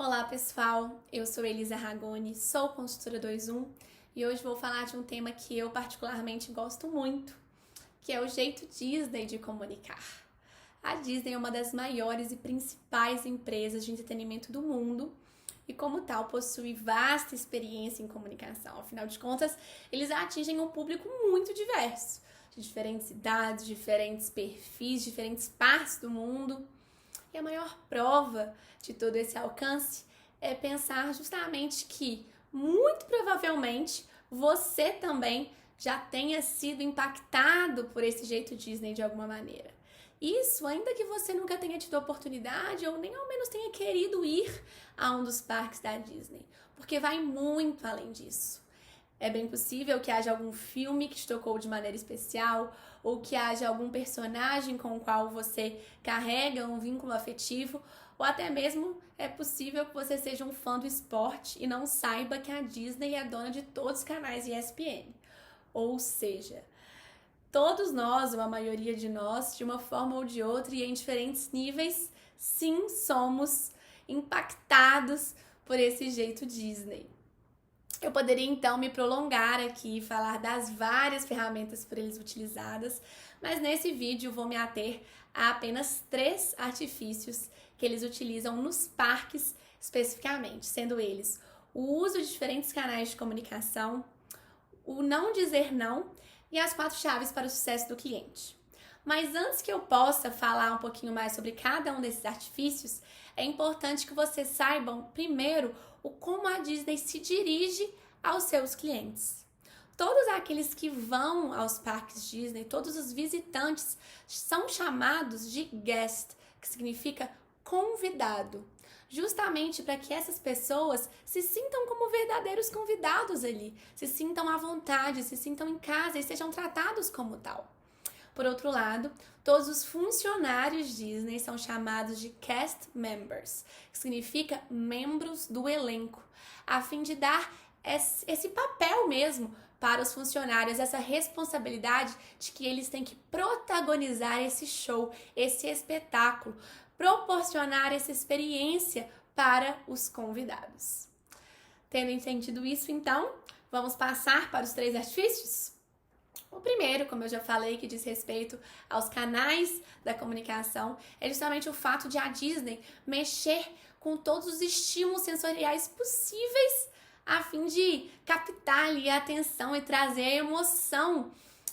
Olá pessoal, eu sou Elisa Ragone, sou consultora 21 e hoje vou falar de um tema que eu particularmente gosto muito, que é o jeito Disney de comunicar. A Disney é uma das maiores e principais empresas de entretenimento do mundo e, como tal, possui vasta experiência em comunicação. Afinal de contas, eles atingem um público muito diverso, de diferentes idades, diferentes perfis, diferentes partes do mundo. E a maior prova de todo esse alcance é pensar justamente que, muito provavelmente, você também já tenha sido impactado por esse jeito Disney de alguma maneira. Isso ainda que você nunca tenha tido a oportunidade ou nem ao menos tenha querido ir a um dos parques da Disney, porque vai muito além disso. É bem possível que haja algum filme que te tocou de maneira especial ou que haja algum personagem com o qual você carrega um vínculo afetivo, ou até mesmo é possível que você seja um fã do esporte e não saiba que a Disney é dona de todos os canais ESPN. Ou seja, todos nós, ou a maioria de nós, de uma forma ou de outra e em diferentes níveis, sim, somos impactados por esse jeito Disney. Eu poderia então me prolongar aqui e falar das várias ferramentas por eles utilizadas, mas nesse vídeo vou me ater a apenas 3 artifícios que eles utilizam nos parques especificamente, sendo eles o uso de diferentes canais de comunicação, o não dizer não e as 4 chaves para o sucesso do cliente. Mas antes que eu possa falar um pouquinho mais sobre cada um desses artifícios, é importante que vocês saibam, primeiro, o como a Disney se dirige aos seus clientes. Todos aqueles que vão aos parques Disney, todos os visitantes, são chamados de guest, que significa convidado. Justamente para que essas pessoas se sintam como verdadeiros convidados ali, se sintam à vontade, se sintam em casa e sejam tratados como tal. Por outro lado, todos os funcionários Disney são chamados de cast members, que significa membros do elenco, a fim de dar esse papel mesmo para os funcionários, essa responsabilidade de que eles têm que protagonizar esse show, esse espetáculo, proporcionar essa experiência para os convidados. Tendo entendido isso, então, vamos passar para os 3 artifícios? O primeiro, como eu já falei, que diz respeito aos canais da comunicação, é justamente o fato de a Disney mexer com todos os estímulos sensoriais possíveis a fim de captar ali a atenção e trazer a emoção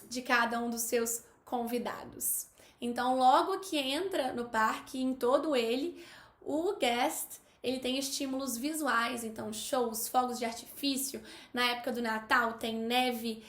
de cada um dos seus convidados. Então, logo que entra no parque, em todo ele, o guest ele tem estímulos visuais, então shows, fogos de artifício. Na época do Natal tem neve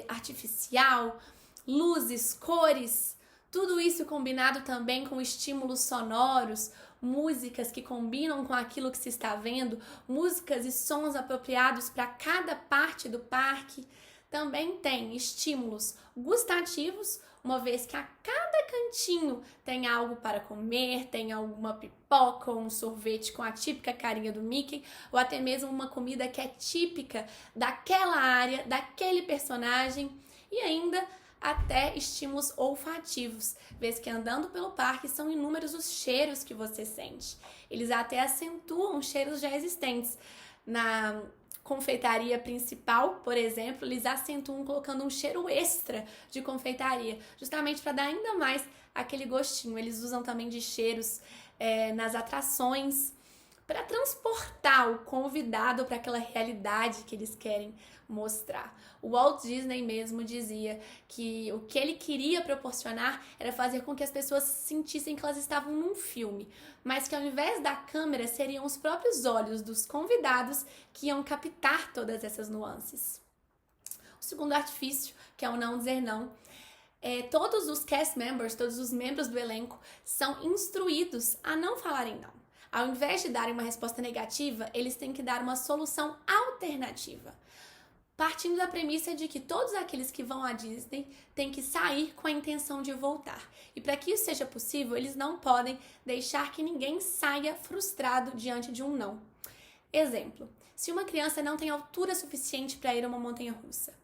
artificial, luzes, cores, tudo isso combinado também com estímulos sonoros, músicas que combinam com aquilo que se está vendo, músicas e sons apropriados para cada parte do parque. Também tem estímulos gustativos, uma vez que a cada cantinho tem algo para comer, tem alguma pipoca ou um sorvete com a típica carinha do Mickey, ou até mesmo uma comida que é típica daquela área, daquele personagem, e ainda até estímulos olfativos, vez que andando pelo parque são inúmeros os cheiros que você sente. Eles até acentuam cheiros já existentes. Na confeitaria principal, por exemplo, eles acentuam colocando um cheiro extra de confeitaria, justamente para dar ainda mais aquele gostinho. Eles usam também de cheiros nas atrações para transportar o convidado para aquela realidade que eles querem mostrar. O Walt Disney mesmo dizia que o que ele queria proporcionar era fazer com que as pessoas sentissem que elas estavam num filme, mas que ao invés da câmera seriam os próprios olhos dos convidados que iam captar todas essas nuances. O segundo artifício, que é o não dizer não, todos os cast members, todos os membros do elenco são instruídos a não falarem não. Ao invés de darem uma resposta negativa, eles têm que dar uma solução alternativa, partindo da premissa de que todos aqueles que vão à Disney têm que sair com a intenção de voltar. E para que isso seja possível, eles não podem deixar que ninguém saia frustrado diante de um não. Exemplo, se uma criança não tem altura suficiente para ir a uma montanha-russa,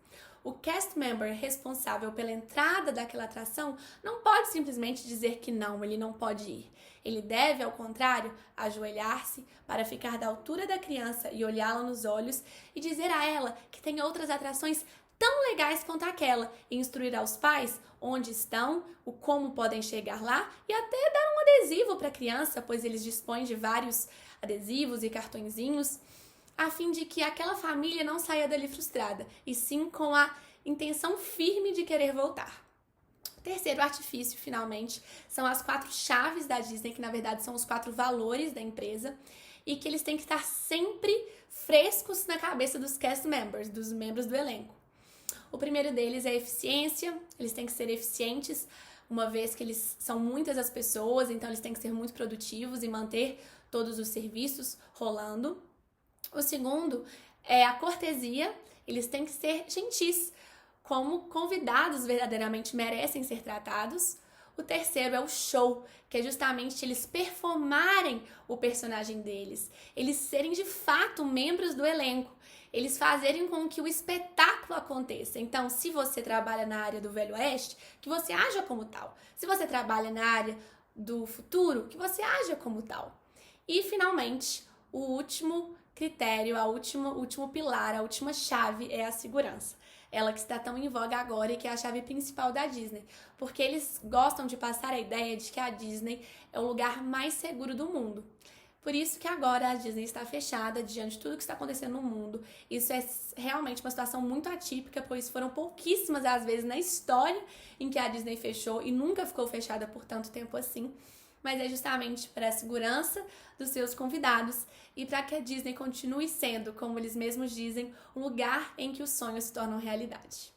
o cast member responsável pela entrada daquela atração não pode simplesmente dizer que não, ele não pode ir. Ele deve, ao contrário, ajoelhar-se para ficar da altura da criança e olhá-la nos olhos e dizer a ela que tem outras atrações tão legais quanto aquela e instruir aos pais onde estão, o como podem chegar lá e até dar um adesivo para a criança, pois eles dispõem de vários adesivos e cartõezinhos, a fim de que aquela família não saia dali frustrada, e sim com a intenção firme de querer voltar. O terceiro artifício, finalmente, são as 4 chaves da Disney, que na verdade são os 4 valores da empresa, e que eles têm que estar sempre frescos na cabeça dos cast members, dos membros do elenco. O primeiro deles é a eficiência, eles têm que ser eficientes, uma vez que eles são muitas as pessoas, então eles têm que ser muito produtivos e manter todos os serviços rolando. O segundo é a cortesia, eles têm que ser gentis, como convidados verdadeiramente merecem ser tratados. O terceiro é o show, que é justamente eles performarem o personagem deles, eles serem de fato membros do elenco, eles fazerem com que o espetáculo aconteça. Então, se você trabalha na área do Velho Oeste, que você haja como tal. Se você trabalha na área do futuro, que você haja como tal. E, finalmente, o último critério, o último pilar, a última chave é a segurança. Ela que está tão em voga agora e que é a chave principal da Disney. Porque eles gostam de passar a ideia de que a Disney é o lugar mais seguro do mundo. Por isso que agora a Disney está fechada diante de tudo que está acontecendo no mundo. Isso é realmente uma situação muito atípica, pois foram pouquíssimas as vezes na história em que a Disney fechou e nunca ficou fechada por tanto tempo assim. Mas é justamente para a segurança dos seus convidados e para que a Disney continue sendo, como eles mesmos dizem, um lugar em que os sonhos se tornam realidade.